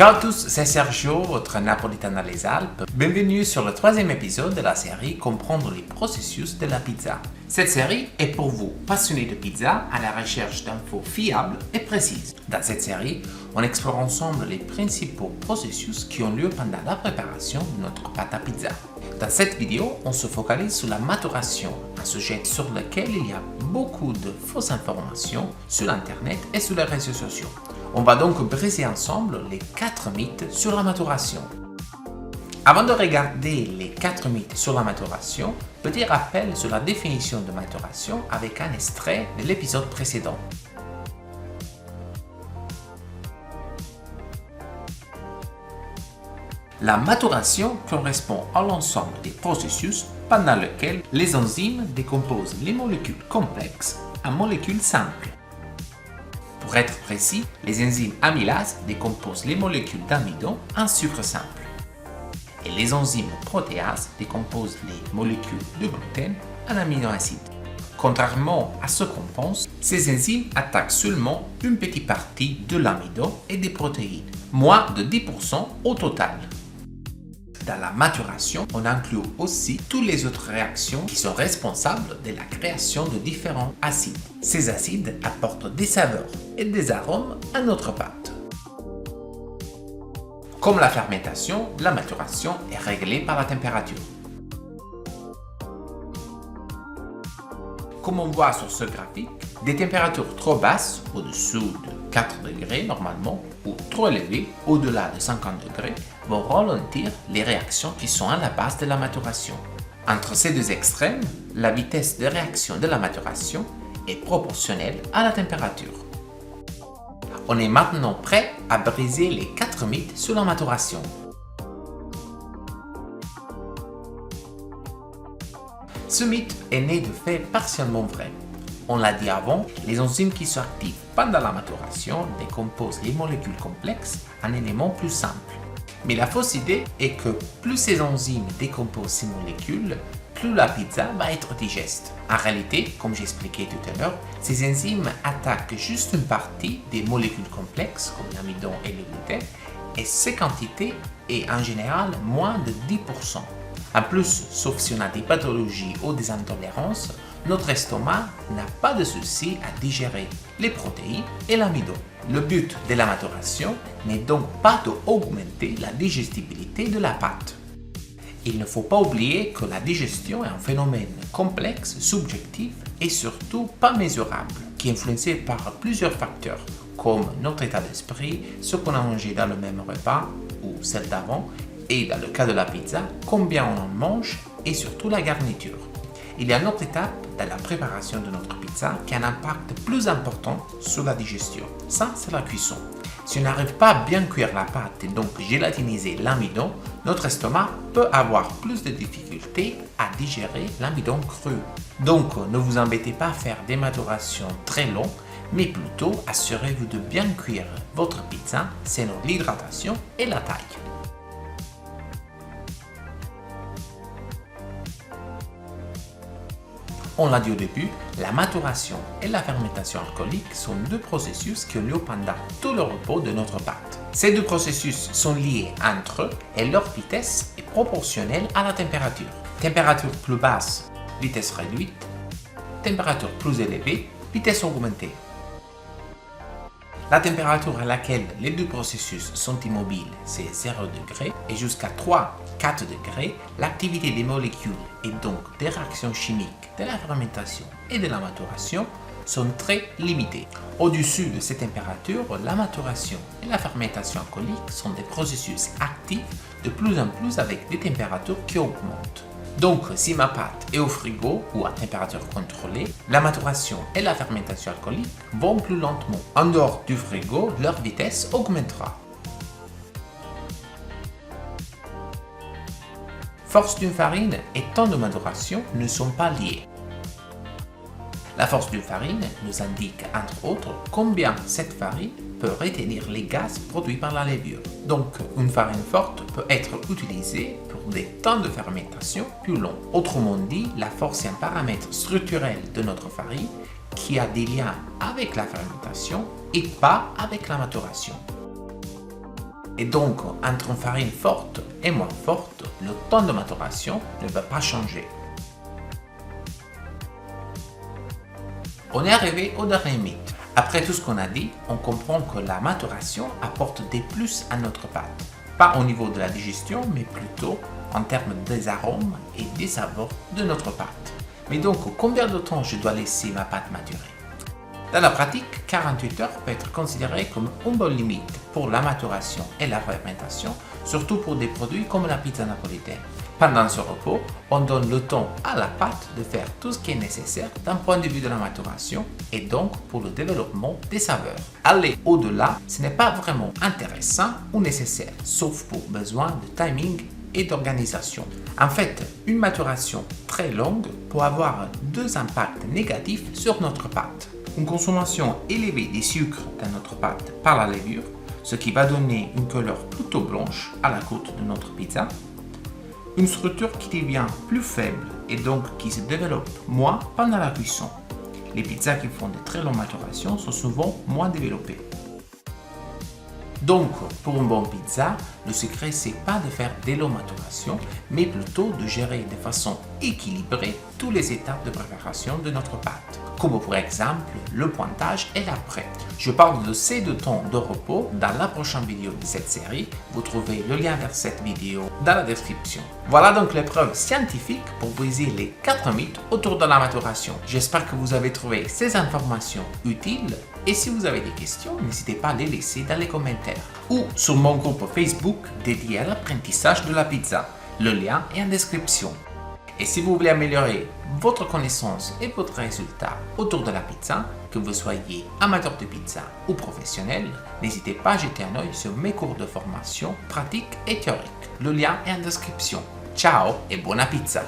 Ciao à tous, c'est Sergio, votre napolitain les Alpes. Bienvenue sur le troisième épisode de la série Comprendre les processus de la pizza. Cette série est pour vous, passionnés de pizza, à la recherche d'infos fiables et précises. Dans cette série, on explore ensemble les principaux processus qui ont lieu pendant la préparation de notre pâte à pizza. Dans cette vidéo, on se focalise sur la maturation, un sujet sur lequel il y a beaucoup de fausses informations sur Internet et sur les réseaux sociaux. On va donc briser ensemble les 4 mythes sur la maturation. Avant de regarder les 4 mythes sur la maturation, petit rappel sur la définition de maturation avec un extrait de l'épisode précédent. La maturation correspond à l'ensemble des processus pendant lesquels les enzymes décomposent les molécules complexes en molécules simples. Pour être précis, les enzymes amylases décomposent les molécules d'amidon en sucre simple. Et les enzymes protéases décomposent les molécules de gluten en aminoacides. Contrairement à ce qu'on pense, ces enzymes attaquent seulement une petite partie de l'amidon et des protéines, moins de 10% au total. Dans la maturation, on inclut aussi toutes les autres réactions qui sont responsables de la création de différents acides. Ces acides apportent des saveurs et des arômes à notre pâte. Comme la fermentation, la maturation est réglée par la température. Comme on voit sur ce graphique, des températures trop basses, au-dessous de 4 degrés normalement, ou trop élevées, au-delà de 50 degrés, vont ralentir les réactions qui sont à la base de la maturation. Entre ces deux extrêmes, la vitesse de réaction de la maturation est proportionnelle à la température. On est maintenant prêt à briser les 4 mythes sur la maturation. Ce mythe est né de faits partiellement vrais. On l'a dit avant, les enzymes qui sont actives pendant la maturation décomposent les molécules complexes en éléments plus simples. Mais la fausse idée est que plus ces enzymes décomposent ces molécules, plus la pizza va être digeste. En réalité, comme j'expliquais tout à l'heure, ces enzymes attaquent juste une partie des molécules complexes comme l'amidon et le gluten, et ces quantités est en général moins de 10%. En plus, sauf si on a des pathologies ou des intolérances, notre estomac n'a pas de souci à digérer les protéines et l'amidon. Le but de la maturation n'est donc pas d'augmenter la digestibilité de la pâte. Il ne faut pas oublier que la digestion est un phénomène complexe, subjectif et surtout pas mesurable, qui est influencé par plusieurs facteurs, comme notre état d'esprit, ce qu'on a mangé dans le même repas ou celle d'avant, et dans le cas de la pizza, combien on en mange et surtout la garniture. Il y a une autre étape dans la préparation de notre pizza qui a un impact plus important sur la digestion. Ça, c'est la cuisson. Si on n'arrive pas à bien cuire la pâte et donc gélatiniser l'amidon, notre estomac peut avoir plus de difficultés à digérer l'amidon cru. Donc, ne vous embêtez pas à faire des maturations très longues, mais plutôt assurez-vous de bien cuire votre pizza selon l'hydratation et la taille. On l'a dit au début, la maturation et la fermentation alcoolique sont deux processus qui ont lieu pendant tout le repos de notre pâte. Ces deux processus sont liés entre eux et leur vitesse est proportionnelle à la température. Température plus basse, vitesse réduite. Température plus élevée, vitesse augmentée. La température à laquelle les deux processus sont immobiles, c'est 0 degré, et jusqu'à 3-4 degrés, l'activité des molécules et donc des réactions chimiques de la fermentation et de la maturation sont très limitées. Au-dessus de ces températures, la maturation et la fermentation alcoolique sont des processus actifs de plus en plus avec des températures qui augmentent. Donc, si ma pâte est au frigo ou à température contrôlée, la maturation et la fermentation alcoolique vont plus lentement. En dehors du frigo, leur vitesse augmentera. Force d'une farine et temps de maturation ne sont pas liés. La force d'une farine nous indique, entre autres, combien cette farine peut retenir les gaz produits par la levure. Donc, une farine forte peut être utilisée pour des temps de fermentation plus longs. Autrement dit, la force est un paramètre structurel de notre farine qui a des liens avec la fermentation et pas avec la maturation. Et donc, entre une farine forte et moins forte, le temps de maturation ne va pas changer. On est arrivé au dernier mythe. Après tout ce qu'on a dit, on comprend que la maturation apporte des plus à notre pâte. Pas au niveau de la digestion, mais plutôt en termes des arômes et des saveurs de notre pâte. Mais donc, combien de temps je dois laisser ma pâte maturer? Dans la pratique, 48 heures peut être considéré comme une bonne limite pour la maturation et la fermentation, surtout pour des produits comme la pizza napolitaine. Pendant ce repos, on donne le temps à la pâte de faire tout ce qui est nécessaire d'un point de vue de la maturation et donc pour le développement des saveurs. Aller au-delà, ce n'est pas vraiment intéressant ou nécessaire, sauf pour besoin de timing et d'organisation. En fait, une maturation très longue peut avoir deux impacts négatifs sur notre pâte. Une consommation élevée des sucres dans notre pâte par la levure, ce qui va donner une couleur plutôt blanche à la croûte de notre pizza. Une structure qui devient plus faible et donc qui se développe moins pendant la cuisson. Les pizzas qui font de très longues maturations sont souvent moins développées. Donc, pour une bonne pizza, le secret, c'est pas de faire des longues maturations, mais plutôt de gérer de façon équilibrée toutes les étapes de préparation de notre pâte, comme par exemple le pointage et l'après. Je parle de ces deux temps de repos dans la prochaine vidéo de cette série. Vous trouvez le lien vers cette vidéo dans la description. Voilà donc les preuves scientifiques pour briser les 4 mythes autour de la maturation. J'espère que vous avez trouvé ces informations utiles. Et si vous avez des questions, n'hésitez pas à les laisser dans les commentaires ou sur mon groupe Facebook dédié à l'apprentissage de la pizza. Le lien est en description. Et si vous voulez améliorer votre connaissance et votre résultat autour de la pizza, que vous soyez amateur de pizza ou professionnel, n'hésitez pas à jeter un œil sur mes cours de formation pratique et théorique. Le lien est en description. Ciao et buona pizza!